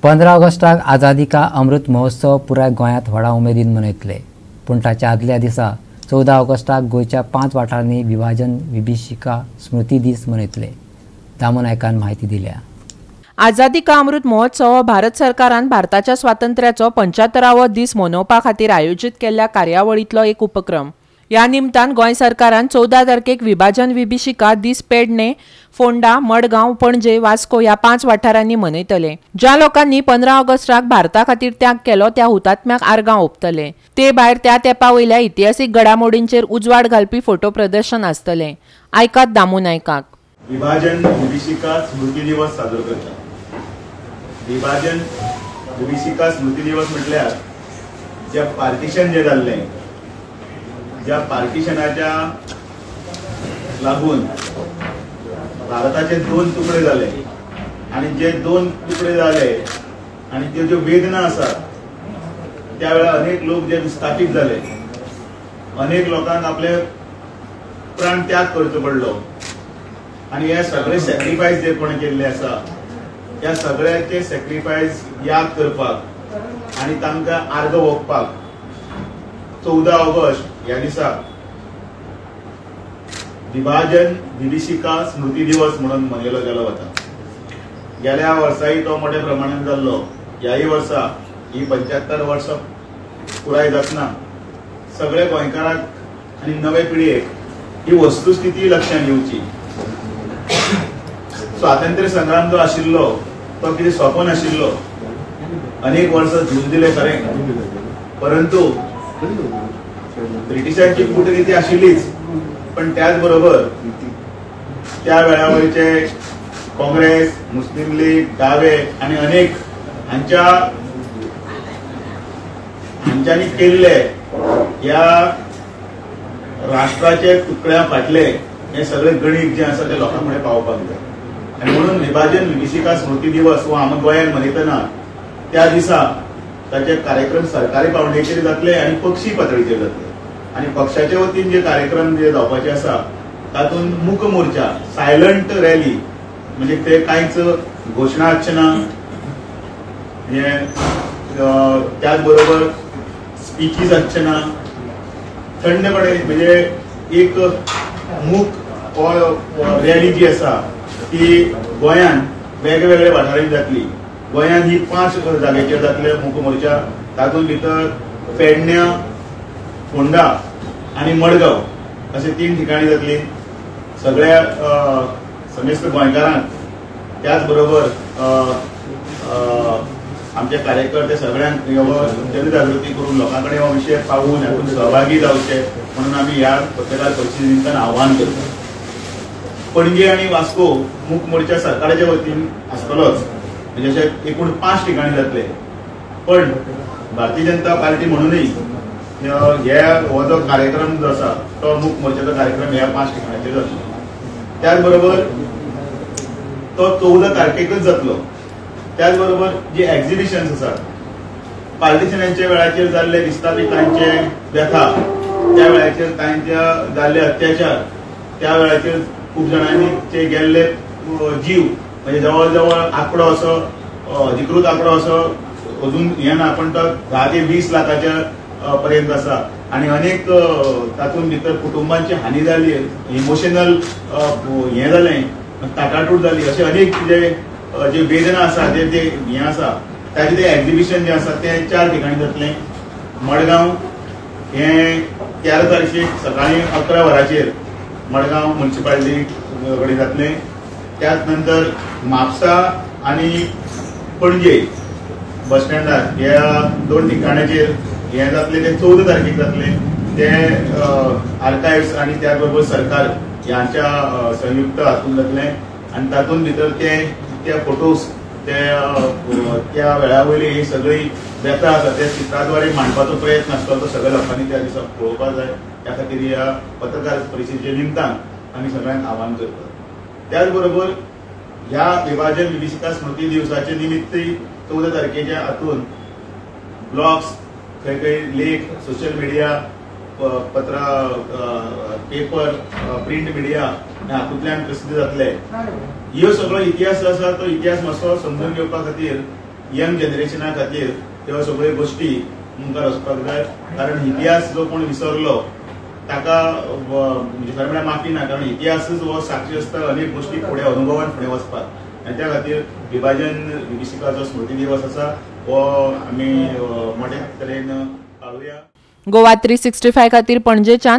15 ऑगस्टाक आझादी का अमृत महोत्सव पुराय गोंयांत व्हडा उमेदीन मनयतले, पूण ताच्या आदल्या दिसा 14 ऑगस्टाक गोंयच्या 5 वाठारांनी विभाजन विभीषिका स्मृती दीस मनयतले. दामू नायकान म्हायती दिल्या. आझादी का अमृत महोत्सव हो भारत सरकारान भारताच्या स्वातंत्र्याचो 75वो दीस मनोवपा खातीर आयोजीत केल्ल्या कार्यावळींतलो एक उपक्रम. ह्या निमतान गोंय सरकारान 14 तारखेक विभाजन विभीषिका दीस पेडणे, फोंडा, मडगांव, पणजे, वास्को ह्या 5 वाठारांनी मनयतले. ज्या लोकांनी 15 ऑगस्टाक भारता खातीर त्याग केलो त्या हुतात्म्याक आर्गां ओंपतले. ते भायर त्या तेंपा वयल्या इतिहासीक घडामोडींचेर उजवाड घालपी फोटो प्रदर्शन आसतलें. आयकात दामू नायकाक. विभाजन विभीषिका स्मृती दिवस साजरो करता. विभाजन विभीषिका स्मृती दिवस म्हटल्यार जे पार्टिशन जे जाल्लें, ज्या पार्टिशनाच्या लागून भारताचे 2 तुकडे झाले आणि जे 2 तुकडे झाले आणि त्यो ज्यो वेदना आसा त्या वेळा अनेक लोक जे विस्थापित झाले, अनेक लोकांक आपले प्राण त्याग करचो पडलो आणि हे सगळे सॅक्रिफायस जे कोण केल्ले आसा या सगळ्याचे सॅक्रिफायस याद करपाक आणि तांकां आर्ग ओंपपाक 14 ऑगस्ट ह्या दिसा विभाजन विभीषिका स्मृती दिवस म्हणून मनयलो गेलो वता. गेल्या वर्साही तो मोठ्या प्रमाणात जाल्लो. ह्याही वर्सा ही 75 वर्सां पुराय जातना सगळे गोंयकारांक आनी नवे पिळयेक ही वस्तुस्थिती लक्षांत येवची. स्वातंत्र्य संग्राम जो आशिल्लो तो कितें सोंपो नाशिल्लो. अनेक वर्सां झूज दिले खरें, परंतु ब्रिटिशांची कूटनीती आशिल्लीच, पण त्याच बरोबर त्या वेळावयचे काँग्रेस, मुस्लिम लीग, दावे आणि अनेक हांच्यांनी केल्ले ह्या राष्ट्राचे तुकड्या फाटले हे सगळे गणित जे आसा ते लोकां कडेन पावपाक जाय. आणि म्हणून विभाजन विभीषिका स्मृती दिवस हो आमी गोंयांत मनयतना त्या दिसा ताचे कार्यक्रम सरकारी पावंड्याचेर जातले आणि पक्षी पातळीचेर जातले. आणि पक्षाच्या वतीन जे कार्यक्रम जे जावपाचे आसा तातूंत मूक मोर्चा, सायलंट रॅली, म्हणजे ते कांयच घोशणा आसचेना, त्याच बरोबर स्पीचीस आसचेना, थंडपणे म्हणजे एक मूक रॅली जी आसा ती गोंयांत वेगवेगळ्या वाठारांनी जातली. गोंयांत ही 5 जाग्याचेर जातले मूक मोर्चा. तातूंत भितर पेडण्या, फोंडा आणि मडगांव असे 3 ठिकाणी जातली. सगळ्या समेस्त गोंयकारांक त्याच बरोबर आमचे कार्यकर्ते सगळ्यांक जनजागृती करून लोकां कडेन हो विशय पावून हातूंत सहभागी जावचे म्हणून आमी ह्या पत्रकार परिशदे निमतान आव्हान करता. पणजे आणि वास्को मूक मोर्चा सरकाराच्या वतीन आसतलोच, म्हणजे अशे एकूण 5 ठिकाणी जातले. पण भारतीय जनता पार्टी म्हणूनय हो जो कार्यक्रम जो आसा तो मूक मोर्चाचो कार्यक्रम ह्या 5 ठिकाणाचेर जातलो. त्याच बरोबर तो 14 तारखेकच जातलो. त्याच बरोबर जे एक्झिबिशन्स आसात, पार्टिशनांच्या वेळाचेर जाल्ले विस्थापितांचे व्यथा, त्या वेळाचेर तांच्या जाल्ले अत्याचार, त्या वेळाचेर खूप जाणांनी गेल्ले जीव, म्हणजे जवळ जवळ आंकडो असो अधिकृत आंकडो असो अजून हे ना, पण तो 10 ते 20 लाखाच्या पर्यंत आसा. आणि अनेक तातूंत भितर कुटुंबांची हानी जाली, इमोशनल हे जालें, ताटाटूट जाली, अशे अनेक जे वेदना आसा जे हे आसा ताचे ते एक्झिबिशन जे आसा ते 4 ठिकाणी जातलें. मडगांव हे 13 तारखेक सकाळी 11 वरांचेर मडगांव म्युनिसिपालिटी कडेन जातलें. त्याच नंतर म्हापसा आणि पणजे बस स्टँडार ह्या 2 ठिकाणाचेर हे जातले ते 14 तारखेक जातले. ते आर्कायव्स आणि त्याच बरोबर सरकार यांच्या संयुक्त हातून जातले. आणि तातूंत भितर ते फोटोज त्या वेळा वयली ही सगळी व्यथा आसा ते चित्राद्वारे मांडपाचो प्रयत्न आसतलो. तो सगळ्या लोकांनी त्या दिसा पळोवपाक जाय. त्या खातीर ह्या पत्रकार परिशदेच्या निमतान आमी सगळ्यांक आव्हान करतात. त्याच बरोबर ह्या विभाजन विभीषिका स्मृती दिवसाचे निमित्तय 14 तारखेच्या हातून ब्लॉग्स, खंय लेख, सोशल मिडिया, पत्र, पेपर, प्रिंट मिडिया हातूंतल्यान प्रसिद्ध जातले. ह्यो सगळो इतिहास आसा तो इतिहास मातसो समजून घेवपा खातीर यंग जनरेशना खातीर ह्यो सगळ्यो गोष्टी मुखार वचपाक जाय, कारण इतिहास जो कोण विसरलो ताका म्हणजे खरें म्हळ्यार माफी ना, कारण इतिहासच हो साक्षी आसता अनेक गोष्टी फुडें अनुभवान फुडें वचपाक। आनी त्या खातीर विभाजन विभीषिकाचो स्मृती दिवस आसा हो आमी मोठ्या तरेन पाळुया। गोवा 365 खातीर पणजेच्यान